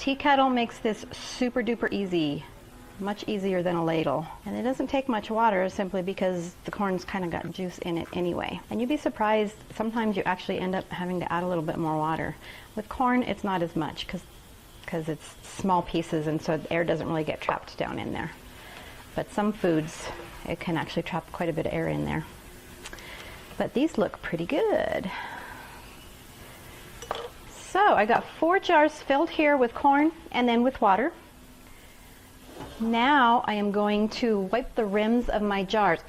tea kettle makes this super duper easy. Much easier than a ladle. And it doesn't take much water simply because the corn's kind of got juice in it anyway. And you'd be surprised, sometimes you actually end up having to add a little bit more water. With corn, it's not as much because it's small pieces and so the air doesn't really get trapped down in there. But some foods, it can actually trap quite a bit of air in there. But these look pretty good. So I got 4 jars filled here with corn and then with water. Now I am going to wipe the rims of my jars.